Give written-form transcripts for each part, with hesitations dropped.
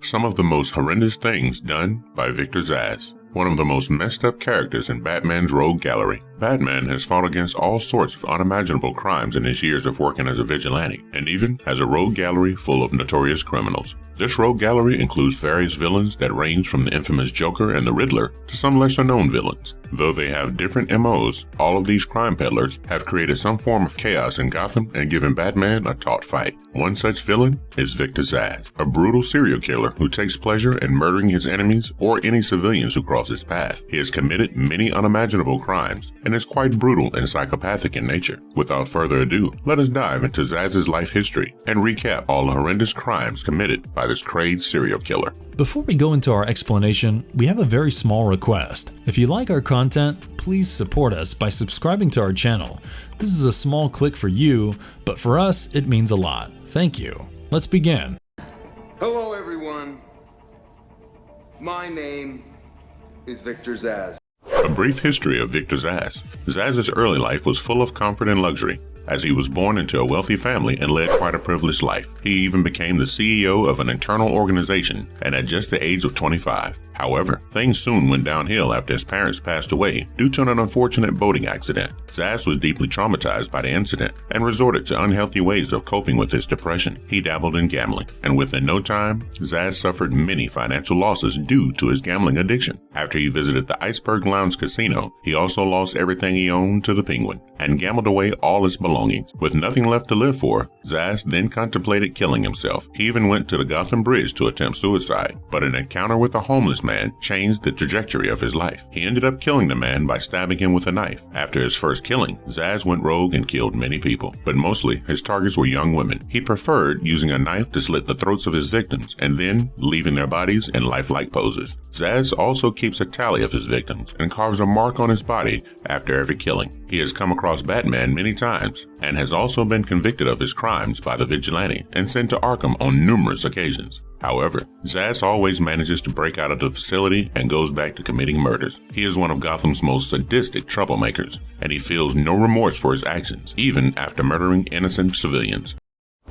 Some of the most horrendous things done by Victor Zsasz, one of the most messed up characters in Batman's rogue gallery. Batman has fought against all sorts of unimaginable crimes in his years of working as a vigilante, and even has a rogue gallery full of notorious criminals. This rogue gallery includes various villains that range from the infamous Joker and the Riddler to some lesser-known villains. Though they have different M.O.s, all of these crime peddlers have created some form of chaos in Gotham and given Batman a taut fight. One such villain is Victor Zsasz, a brutal serial killer who takes pleasure in murdering his enemies or any civilians who cross his path. He has committed many unimaginable crimes and is quite brutal and psychopathic in nature. Without further ado, let us dive into Zsasz's life history and recap all the horrendous crimes committed by this crazed serial killer. Before we go into our explanation, we have a very small request. If you like our content, please support us by subscribing to our channel. This is a small click for you, but for us, it means a lot. Thank you. Let's begin. Hello everyone. My name is Victor Zsasz. A brief history of Victor Zsasz. Zsasz's early life was full of comfort and luxury, as he was born into a wealthy family and led quite a privileged life. He even became the CEO of an internal organization, and at just the age of 25. However, things soon went downhill after his parents passed away due to an unfortunate boating accident. Zsasz was deeply traumatized by the incident and resorted to unhealthy ways of coping with his depression. He dabbled in gambling, and within no time, Zsasz suffered many financial losses due to his gambling addiction. After he visited the Iceberg Lounge Casino, he also lost everything he owned to the Penguin and gambled away all his belongings. With nothing left to live for, Zsasz then contemplated killing himself. He even went to the Gotham Bridge to attempt suicide, but an encounter with a homeless man changed the trajectory of his life. He ended up killing the man by stabbing him with a knife. After his first killing, Zsasz went rogue and killed many people, but mostly his targets were young women. He preferred using a knife to slit the throats of his victims and then leaving their bodies in lifelike poses. Zsasz also keeps a tally of his victims and carves a mark on his body after every killing. He has come across Batman many times and has also been convicted of his crimes by the vigilante and sent to Arkham on numerous occasions. However, Zsasz always manages to break out of the facility and goes back to committing murders. He is one of Gotham's most sadistic troublemakers, and he feels no remorse for his actions, even after murdering innocent civilians.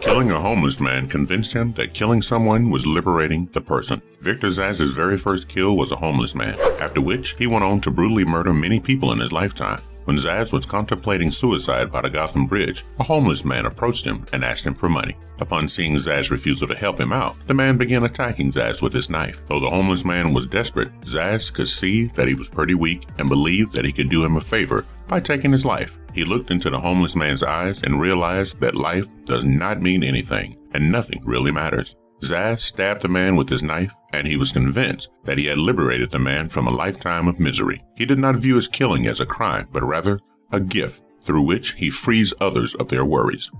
Killing a homeless man convinced him that killing someone was liberating the person. Victor Zsasz's very first kill was a homeless man, after which he went on to brutally murder many people in his lifetime. When Zsasz was contemplating suicide by the Gotham Bridge, a homeless man approached him and asked him for money. Upon seeing Zsasz's refusal to help him out, the man began attacking Zsasz with his knife. Though the homeless man was desperate, Zsasz could see that he was pretty weak and believed that he could do him a favor by taking his life. He looked into the homeless man's eyes and realized that life does not mean anything and nothing really matters. Zsasz stabbed the man with his knife, and he was convinced that he had liberated the man from a lifetime of misery. He did not view his killing as a crime, but rather a gift through which he frees others of their worries.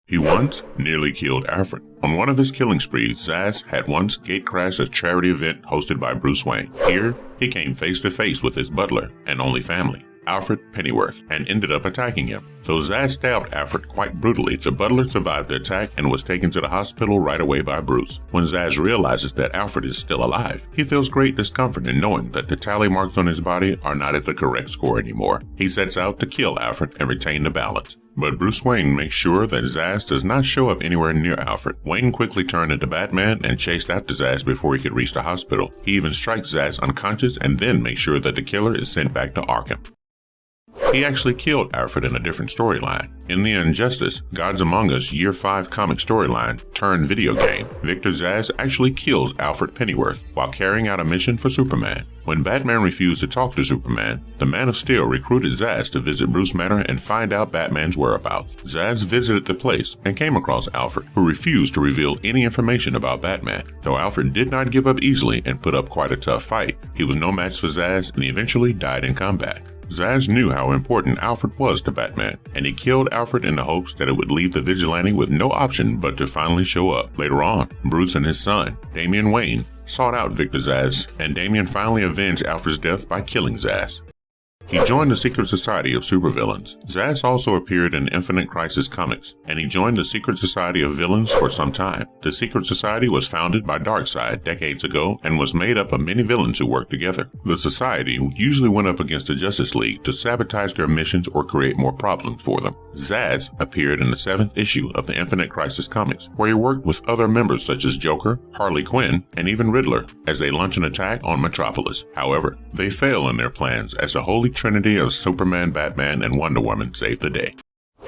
He once nearly killed Alfred. On one of his killing sprees, Zsasz had once gatecrashed a charity event hosted by Bruce Wayne. Here, he came face to face with his butler and only family, Alfred Pennyworth, and ended up attacking him. Though Zsasz stabbed Alfred quite brutally, the butler survived the attack and was taken to the hospital right away by Bruce. When Zsasz realizes that Alfred is still alive, he feels great discomfort in knowing that the tally marks on his body are not at the correct score anymore. He sets out to kill Alfred and retain the balance. But Bruce Wayne makes sure that Zsasz does not show up anywhere near Alfred. Wayne quickly turned into Batman and chased after Zsasz before he could reach the hospital. He even strikes Zsasz unconscious and then makes sure that the killer is sent back to Arkham. He actually killed Alfred in a different storyline. In the Injustice, Gods Among Us Year 5 comic storyline turned video game, Victor Zsasz actually kills Alfred Pennyworth while carrying out a mission for Superman. When Batman refused to talk to Superman, the Man of Steel recruited Zsasz to visit Bruce Manor and find out Batman's whereabouts. Zsasz visited the place and came across Alfred, who refused to reveal any information about Batman. Though Alfred did not give up easily and put up quite a tough fight, he was no match for Zsasz and he eventually died in combat. Zsasz knew how important Alfred was to Batman, and he killed Alfred in the hopes that it would leave the vigilante with no option but to finally show up. Later on, Bruce and his son, Damian Wayne, sought out Victor Zsasz, and Damian finally avenged Alfred's death by killing Zsasz. He joined the secret society of supervillains. Zsasz also appeared in Infinite Crisis comics, and he joined the secret society of villains for some time. The secret society was founded by Darkseid decades ago and was made up of many villains who worked together. The society usually went up against the Justice League to sabotage their missions or create more problems for them. Zsasz appeared in the 7th issue of the Infinite Crisis comics, where he worked with other members such as Joker, Harley Quinn, and even Riddler as they launch an attack on Metropolis. However, they fail in their plans as the holy trinity of Superman, Batman, and Wonder Woman save the day.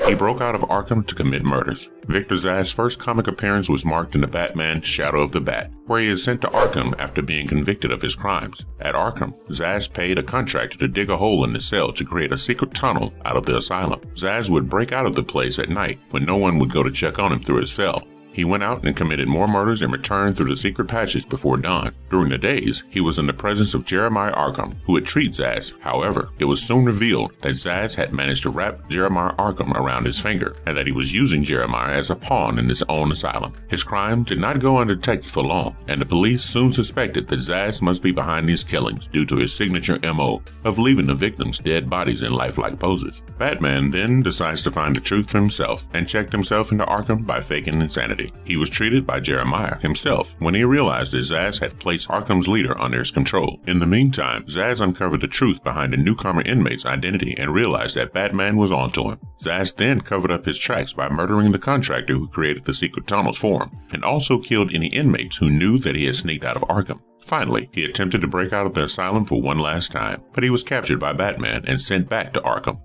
He broke out of Arkham to commit murders. Victor Zsasz's first comic appearance was marked in the Batman Shadow of the Bat, where he is sent to Arkham after being convicted of his crimes. At Arkham, Zsasz paid a contractor to dig a hole in the cell to create a secret tunnel out of the asylum. Zsasz would break out of the place at night when no one would go to check on him through his cell. He went out and committed more murders and returned through the secret passage before dawn. During the days, he was in the presence of Jeremiah Arkham, who would treat Zsasz. However, it was soon revealed that Zsasz had managed to wrap Jeremiah Arkham around his finger, and that he was using Jeremiah as a pawn in his own asylum. His crime did not go undetected for long, and the police soon suspected that Zsasz must be behind these killings due to his signature M.O. of leaving the victims' dead bodies in lifelike poses. Batman then decides to find the truth for himself and checked himself into Arkham by faking insanity. He was treated by Jeremiah himself when he realized that Zsasz had placed Arkham's leader under his control. In the meantime, Zsasz uncovered the truth behind the newcomer inmate's identity and realized that Batman was onto him. Zsasz then covered up his tracks by murdering the contractor who created the secret tunnels for him, and also killed any inmates who knew that he had sneaked out of Arkham. Finally, he attempted to break out of the asylum for one last time, but he was captured by Batman and sent back to Arkham.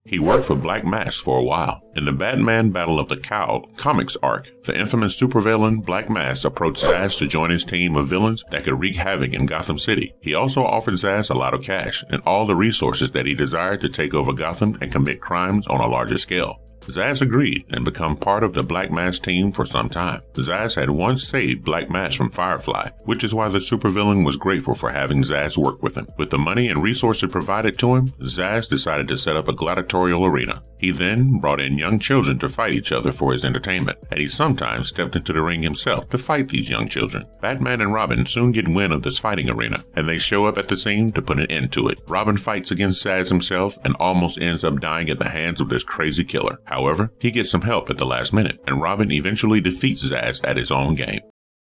He worked for Black Mask for a while. In the Batman Battle of the Cowl comics arc, the infamous supervillain Black Mask approached Zsasz to join his team of villains that could wreak havoc in Gotham City. He also offered Zsasz a lot of cash and all the resources that he desired to take over Gotham and commit crimes on a larger scale. Zsasz agreed and became part of the Black Mask team for some time. Zsasz had once saved Black Mask from Firefly, which is why the supervillain was grateful for having Zsasz work with him. With the money and resources provided to him, Zsasz decided to set up a gladiatorial arena. He then brought in young children to fight each other for his entertainment, and he sometimes stepped into the ring himself to fight these young children. Batman and Robin soon get wind of this fighting arena, and they show up at the scene to put an end to it. Robin fights against Zsasz himself and almost ends up dying at the hands of this crazy killer. However, he gets some help at the last minute, and Robin eventually defeats Zsasz at his own game.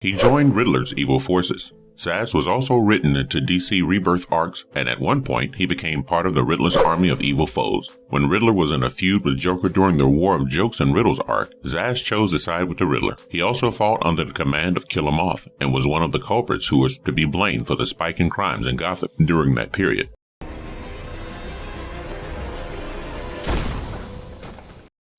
He joined Riddler's evil forces. Zsasz was also written into DC Rebirth arcs, and at one point he became part of the Riddler's army of evil foes. When Riddler was in a feud with Joker during the War of Jokes and Riddles arc, Zsasz chose to side with the Riddler. He also fought under the command of Killer Moth, and was one of the culprits who was to be blamed for the spike in crimes in Gotham during that period.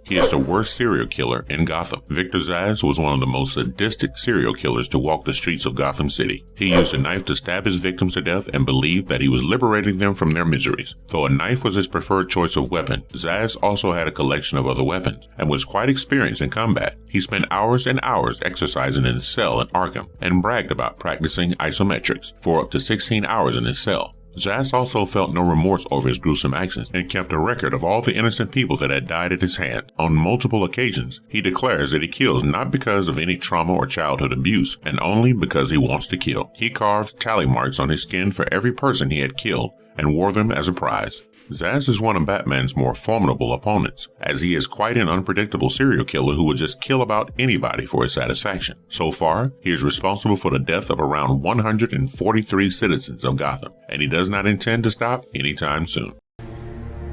He is the worst serial killer in Gotham. Victor Zsasz was one of the most sadistic serial killers to walk the streets of Gotham City. He used a knife to stab his victims to death and believed that he was liberating them from their miseries. Though a knife was his preferred choice of weapon, Zsasz also had a collection of other weapons and was quite experienced in combat. He spent hours and hours exercising in his cell in Arkham and bragged about practicing isometrics for up to 16 hours in his cell. Zsasz also felt no remorse over his gruesome actions and kept a record of all the innocent people that had died at his hand. On multiple occasions, he declares that he kills not because of any trauma or childhood abuse, and only because he wants to kill. He carved tally marks on his skin for every person he had killed and wore them as a prize. Zsasz is one of Batman's more formidable opponents, as he is quite an unpredictable serial killer who will just kill about anybody for his satisfaction. So far, he is responsible for the death of around 143 citizens of Gotham, and he does not intend to stop anytime soon.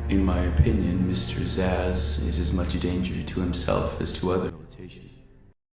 In my opinion, Mr. Zsasz is as much a danger to himself as to others.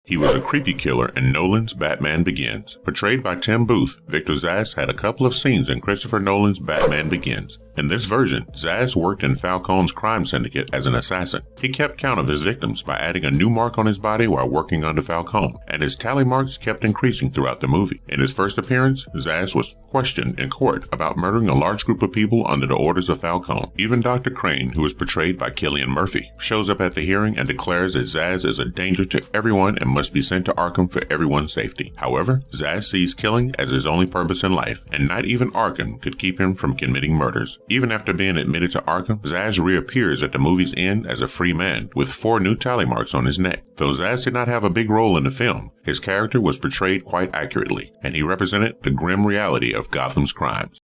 He was a creepy killer in Nolan's Batman Begins. Portrayed by Tim Booth, Victor Zsasz had a couple of scenes in Christopher Nolan's Batman Begins. In this version, Zsasz worked in Falcone's crime syndicate as an assassin. He kept count of his victims by adding a new mark on his body while working under Falcone, and his tally marks kept increasing throughout the movie. In his first appearance, Zsasz was questioned in court about murdering a large group of people under the orders of Falcone. Even Dr. Crane, who is portrayed by Cillian Murphy, shows up at the hearing and declares that Zsasz is a danger to everyone and must be sent to Arkham for everyone's safety. However, Zsasz sees killing as his only purpose in life, and not even Arkham could keep him from committing murders. Even after being admitted to Arkham, Zsasz reappears at the movie's end as a free man, with 4 new tally marks on his neck. Though Zsasz did not have a big role in the film, his character was portrayed quite accurately, and he represented the grim reality of Gotham's crimes.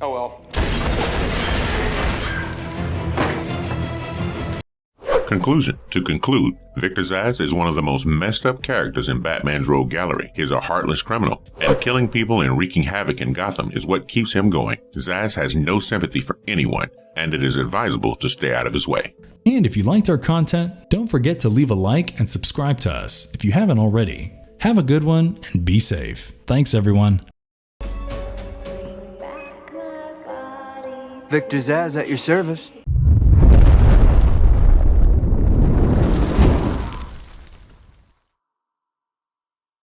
Oh well. Conclusion. To conclude, Victor Zsasz is one of the most messed up characters in Batman's rogue gallery. He is a heartless criminal, and killing people and wreaking havoc in Gotham is what keeps him going. Zsasz has no sympathy for anyone, and it is advisable to stay out of his way. And if you liked our content, don't forget to leave a like and subscribe to us if you haven't already. Have a good one and be safe. Thanks, everyone. Victor Zsasz at your service.